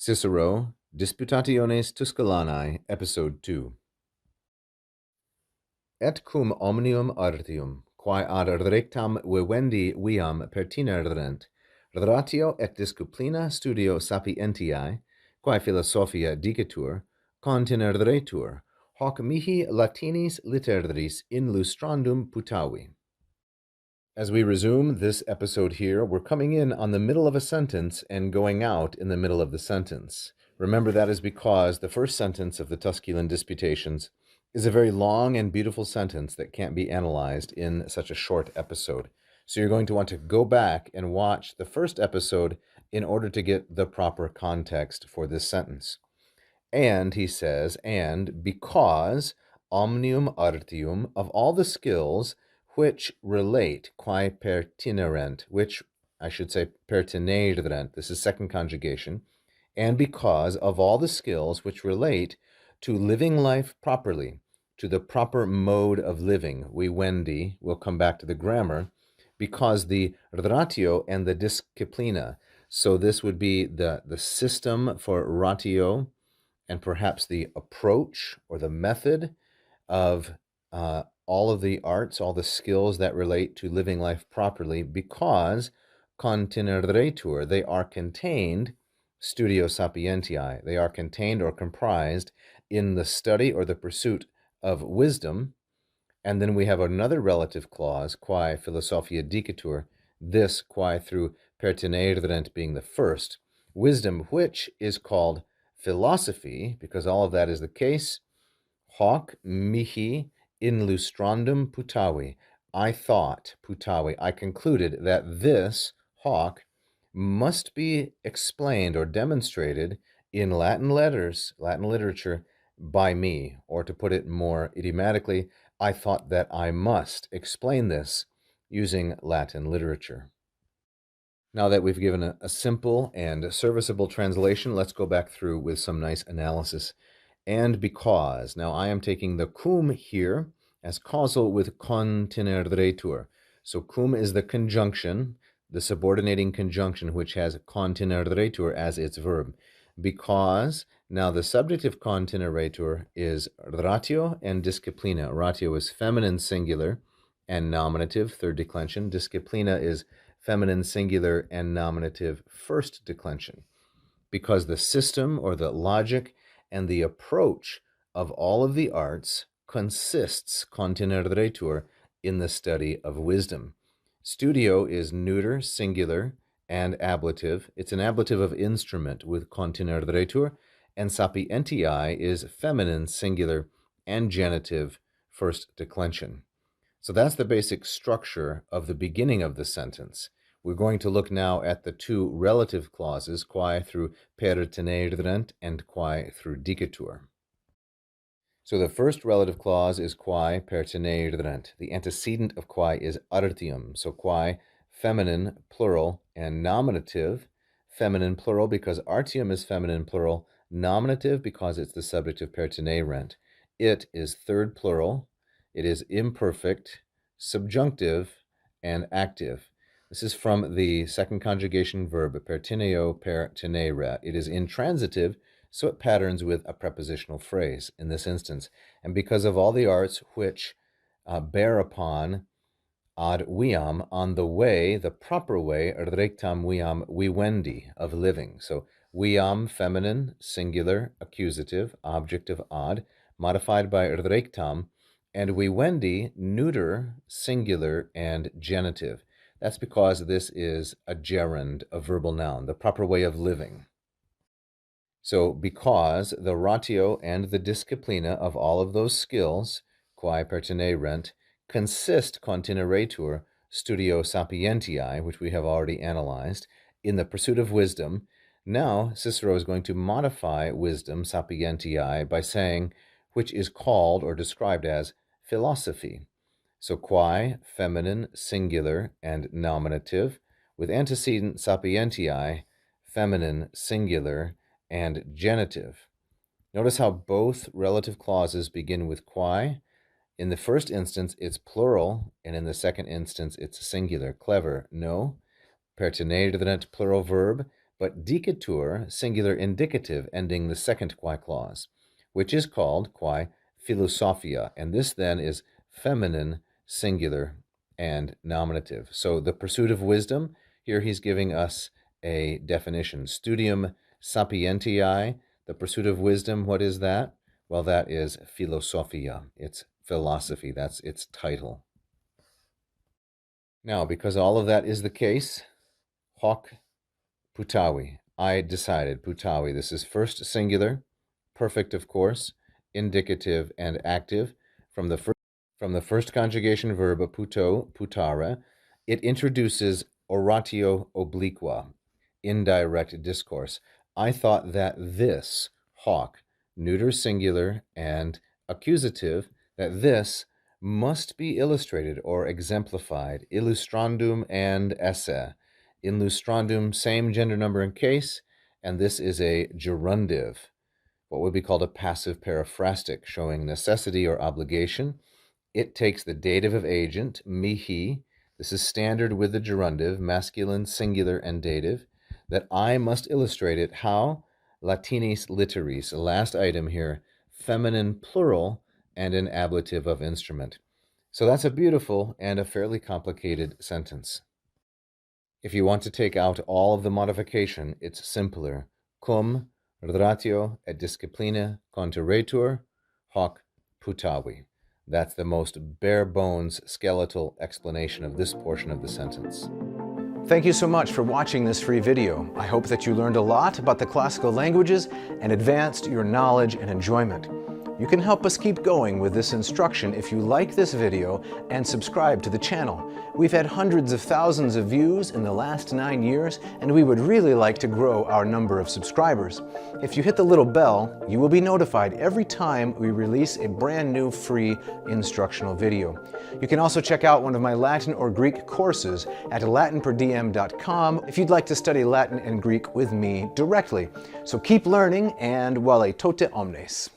Cicero, Disputationes Tusculanae, Episode 2. Et cum omnium artium, quae ad rectam vivendi viam pertinerent, ratio et disciplina studio sapientiae, quae philosophia dicetur, contineretur, hoc mihi Latinis literaris in lustrandum putavi. As we resume this episode here, we're coming in on the middle of a sentence and going out in the middle of the sentence. Remember, that is because the first sentence of the Tusculan Disputations is a very long and beautiful sentence that can't be analyzed in such a short episode. So you're going to want to go back and watch the first episode in order to get the proper context for this sentence. And, he says, and because omnium artium, of all the skills which relate, quae pertinerent, which I should say pertinerent, this is second conjugation, and because of all the skills which relate to living life properly, to the proper mode of living, vivendi, we'll come back to the grammar, because the ratio and the disciplina, so this would be the system for ratio, and perhaps the approach or the method of all of the arts, all the skills that relate to living life properly, because contineretur, they are contained, studio sapientiae, they are contained or comprised in the study or the pursuit of wisdom. And then we have another relative clause, quae philosophia dicetur, this quae through pertinerent being the first, wisdom which is called philosophy, because all of that is the case, hoc mihi in lustrandum putavi, I thought, putavi, I concluded that this, hoc, must be explained or demonstrated in Latin letters, Latin literature, by me, or to put it more idiomatically, I thought that I must explain this using Latin literature. Now that we've given a simple and serviceable translation, let's go back through with some nice analysis. And because, now I am taking the cum here as causal with contineretur. So cum is the conjunction, the subordinating conjunction, which has contineretur as its verb. Because, now the subjective contineretur is ratio and disciplina. Ratio is feminine singular and nominative, third declension. Disciplina is feminine singular and nominative, first declension. Because the system or the logic and the approach of all of the arts consists, contineretur, in the study of wisdom. Studio is neuter, singular, and ablative. It's an ablative of instrument with contineretur, and sapientiae is feminine, singular, and genitive, first declension. So that's the basic structure of the beginning of the sentence. We're going to look now at the two relative clauses, quae through pertinerent and quae through dicetur. So the first relative clause is quae pertinerent. The antecedent of quae is artium. So quae, feminine, plural, and nominative, feminine plural because artium is feminine plural, nominative because it's the subject of pertinerent. It is third plural, it is imperfect, subjunctive, and active. This is from the second conjugation verb, pertineo pertinere. It is intransitive, so it patterns with a prepositional phrase in this instance. And because of all the arts which bear upon ad viam, on the way, the proper way, rectam viam, vivendi, of living. So viam, feminine, singular, accusative, object of ad, modified by rectam, and vivendi, neuter, singular, and genitive. That's because this is a gerund, a verbal noun, the proper way of living. So because the ratio and the disciplina of all of those skills, quae pertinerent, consist, contineretur, studio sapientiae, which we have already analyzed, in the pursuit of wisdom, now Cicero is going to modify wisdom, sapientiae, by saying, which is called or described as philosophy. So quae, feminine, singular, and nominative, with antecedent sapientiae, feminine, singular, and genitive. Notice how both relative clauses begin with quae. In the first instance, it's plural, and in the second instance, it's singular. Clever, no? Pertinerent, plural verb, but dicatur, singular indicative, ending the second quae clause, which is called quae philosophia, and this then is feminine, singular, and nominative. So the pursuit of wisdom, here he's giving us a definition. Studium sapientiae, the pursuit of wisdom, what is that? Well, that is philosophia. It's philosophy. That's its title. Now, because all of that is the case, hoc putavi. I decided, putavi. This is first singular, perfect, of course, indicative, and active. From the first conjugation verb, puto, putare, it introduces oratio obliqua, indirect discourse. I thought that this, hoc, neuter singular and accusative, that this must be illustrated or exemplified, illustrandum and esse. Illustrandum, same gender number and case, and this is a gerundive, what would be called a passive periphrastic, showing necessity or obligation. It takes the dative of agent, mihi. This is standard with the gerundive, masculine, singular, and dative, that I must illustrate it. How? Latinis literis, last item here, feminine plural, and an ablative of instrument. So that's a beautiful and a fairly complicated sentence. If you want to take out all of the modification, it's simpler. Cum ratio et disciplina conteretur, hoc putavi. That's the most bare-bones skeletal explanation of this portion of the sentence. Thank you so much for watching this free video. I hope that you learned a lot about the classical languages and advanced your knowledge and enjoyment. You can help us keep going with this instruction if you like this video and subscribe to the channel. We've had hundreds of thousands of views in the last 9 years, and we would really like to grow our number of subscribers. If you hit the little bell, you will be notified every time we release a brand new free instructional video. You can also check out one of my Latin or Greek courses at LatinPerDiem.com if you'd like to study Latin and Greek with me directly. So keep learning, and vale tote omnes.